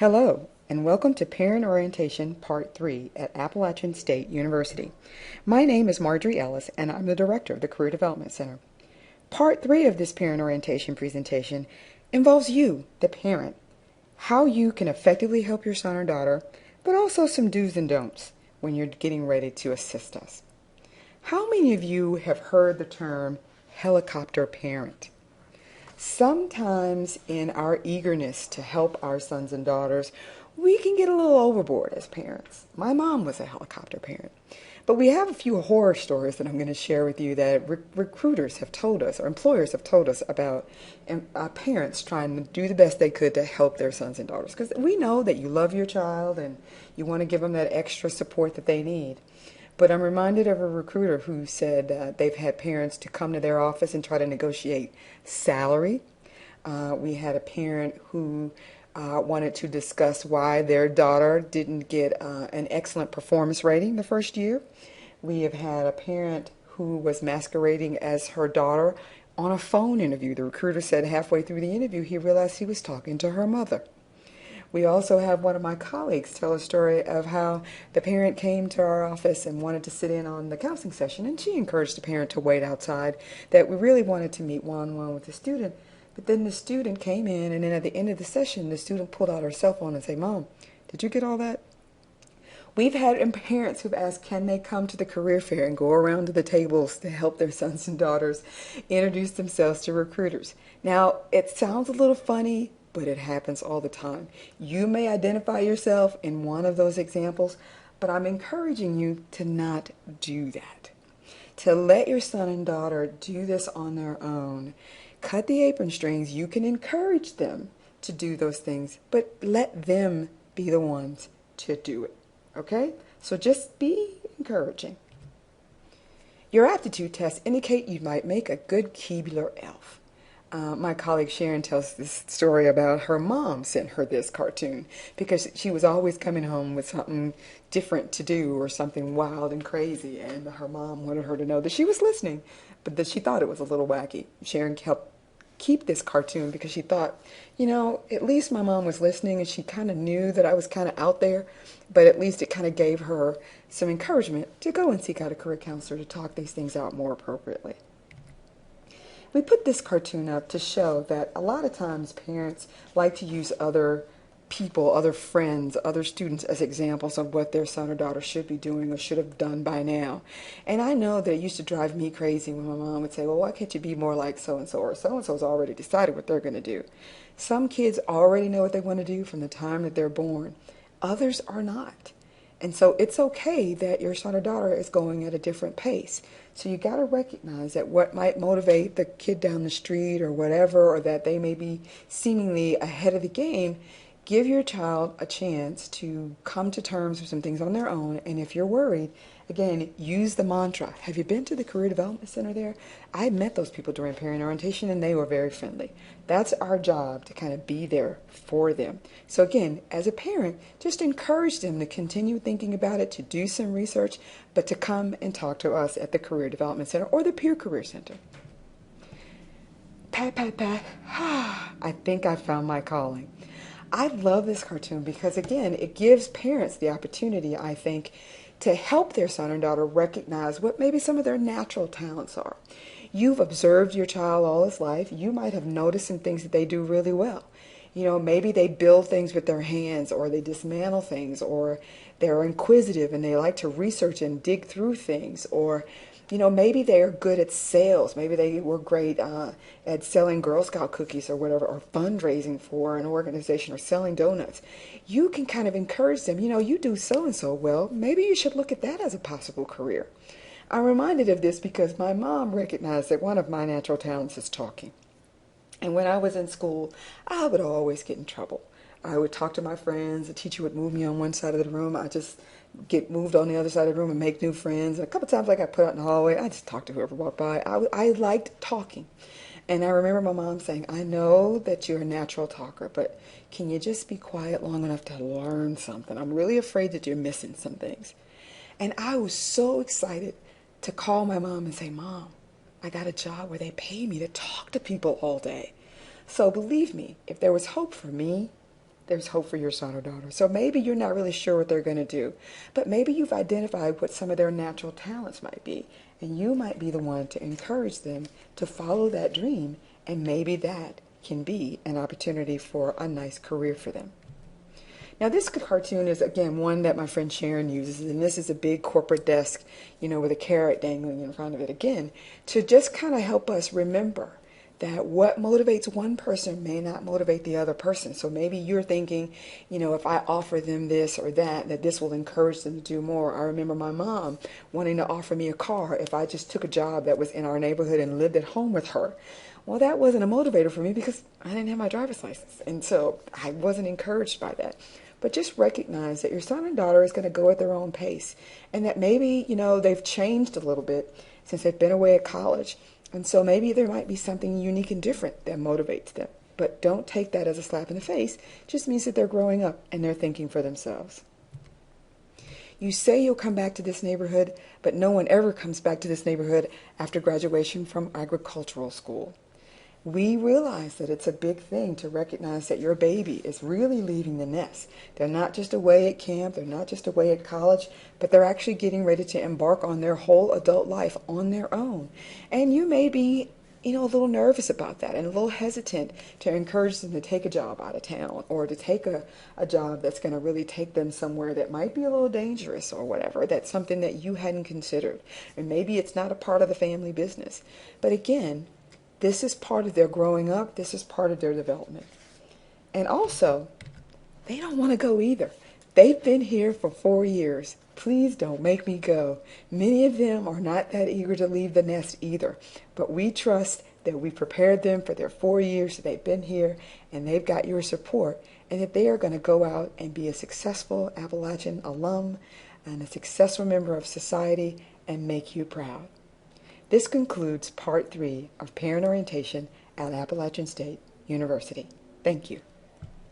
Hello, and welcome to Parent Orientation Part 3 at Appalachian State University. My name is Marjorie Ellis, and I'm the director of the Career Development Center. Part 3 of this Parent Orientation presentation involves you, the parent, how you can effectively help your son or daughter, but also some do's and don'ts when you're getting ready to assist us. How many of you have heard the term helicopter parent? Sometimes in our eagerness to help our sons and daughters, we can get a little overboard as parents. My mom was a helicopter parent. But we have a few horror stories that I'm going to share with you that recruiters have told us, or employers have told us about parents trying to do the best they could to help their sons and daughters. Because we know that you love your child and you want to give them that extra support that they need. But I'm reminded of a recruiter who said they've had parents to come to their office and try to negotiate salary. We had a parent who wanted to discuss why their daughter didn't get an excellent performance rating the first year. We have had a parent who was masquerading as her daughter on a phone interview. The recruiter said halfway through the interview he realized he was talking to her mother. We also have one of my colleagues tell a story of how the parent came to our office and wanted to sit in on the counseling session, and she encouraged the parent to wait outside, that we really wanted to meet one-on-one with the student. But then the student came in, and then at the end of the session, the student pulled out her cell phone and said, "Mom, did you get all that?" We've had parents who've asked, can they come to the career fair and go around to the tables to help their sons and daughters introduce themselves to recruiters. Now, it sounds a little funny, but it happens all the time. You may identify yourself in one of those examples, but I'm encouraging you to not do that. To let your son and daughter do this on their own. Cut the apron strings. You can encourage them to do those things, but let them be the ones to do it. Okay? So just be encouraging. Your aptitude tests indicate you might make a good Keebler elf. My colleague Sharon tells this story about her mom sent her this cartoon because she was always coming home with something different to do or something wild and crazy, and her mom wanted her to know that she was listening, but that she thought it was a little wacky. Sharon helped keep this cartoon because she thought, at least my mom was listening and she kind of knew that I was kind of out there, but at least it kind of gave her some encouragement to go and seek out a career counselor to talk these things out more appropriately. We put this cartoon up to show that a lot of times parents like to use other people, other friends, other students as examples of what their son or daughter should be doing or should have done by now. And I know that it used to drive me crazy when my mom would say, well, why can't you be more like so-and-so, or so-and-so's already decided what they're going to do. Some kids already know what they want to do from the time that they're born. Others are not. And so it's okay that your son or daughter is going at a different pace. So you got to recognize that what might motivate the kid down the street or whatever, or that they may be seemingly ahead of the game, give your child a chance to come to terms with some things on their own. And if you're worried, again, use the mantra. Have you been to the Career Development Center there? I met those people during parent orientation and they were very friendly. That's our job, to kind of be there for them. So again, as a parent, just encourage them to continue thinking about it, to do some research, but to come and talk to us at the Career Development Center or the Peer Career Center. Pat, pat, pat. I think I found my calling. I love this cartoon because, again, it gives parents the opportunity, I think, to help their son and daughter recognize what maybe some of their natural talents are. You've observed your child all his life. You might have noticed some things that they do really well. Maybe they build things with their hands, or they dismantle things, or they're inquisitive and they like to research and dig through things, or maybe they are good at sales. Maybe they were great at selling Girl Scout cookies or whatever, or fundraising for an organization, or selling donuts. You can kind of encourage them, you do so-and-so well. Maybe you should look at that as a possible career. I'm reminded of this because my mom recognized that one of my natural talents is talking. And when I was in school, I would always get in trouble. I would talk to my friends. The teacher would move me on one side of the room. I just get moved on the other side of the room and make new friends. And a couple times I got put out in the hallway. I just talked to whoever walked by. I liked talking. And I remember my mom saying, I know that you're a natural talker, but can you just be quiet long enough to learn something? I'm really afraid that you're missing some things. And I was so excited to call my mom and say, Mom, I got a job where they pay me to talk to people all day. So believe me, if there was hope for me, there's hope for your son or daughter. So maybe you're not really sure what they're going to do, but maybe you've identified what some of their natural talents might be, and you might be the one to encourage them to follow that dream, and maybe that can be an opportunity for a nice career for them. Now, this cartoon is, again, one that my friend Sharon uses, and this is a big corporate desk, with a carrot dangling in front of it, again, to just kind of help us remember that what motivates one person may not motivate the other person. So maybe you're thinking, if I offer them this or that this will encourage them to do more. I remember my mom wanting to offer me a car if I just took a job that was in our neighborhood and lived at home with her. Well, that wasn't a motivator for me because I didn't have my driver's license. And so I wasn't encouraged by that. But just recognize that your son and daughter is going to go at their own pace, and that maybe, they've changed a little bit since they've been away at college. And so maybe there might be something unique and different that motivates them. But don't take that as a slap in the face. It just means that they're growing up and they're thinking for themselves. You say you'll come back to this neighborhood, but no one ever comes back to this neighborhood after graduation from agricultural school. We realize that it's a big thing to recognize that your baby is really leaving the nest. They're not just away at camp, they're not just away at college, but they're actually getting ready to embark on their whole adult life on their own. And you may be, a little nervous about that and a little hesitant to encourage them to take a job out of town or to take a job that's going to really take them somewhere that might be a little dangerous or whatever. That's something that you hadn't considered. And maybe it's not a part of the family business. But again, this is part of their growing up. This is part of their development. And also, they don't want to go either. They've been here for 4 years. Please don't make me go. Many of them are not that eager to leave the nest either. But we trust that we prepared them for their 4 years that they've been here, and they've got your support, and that they are going to go out and be a successful Appalachian alum and a successful member of society and make you proud. This concludes Part 3 of Parent Orientation at Appalachian State University. Thank you.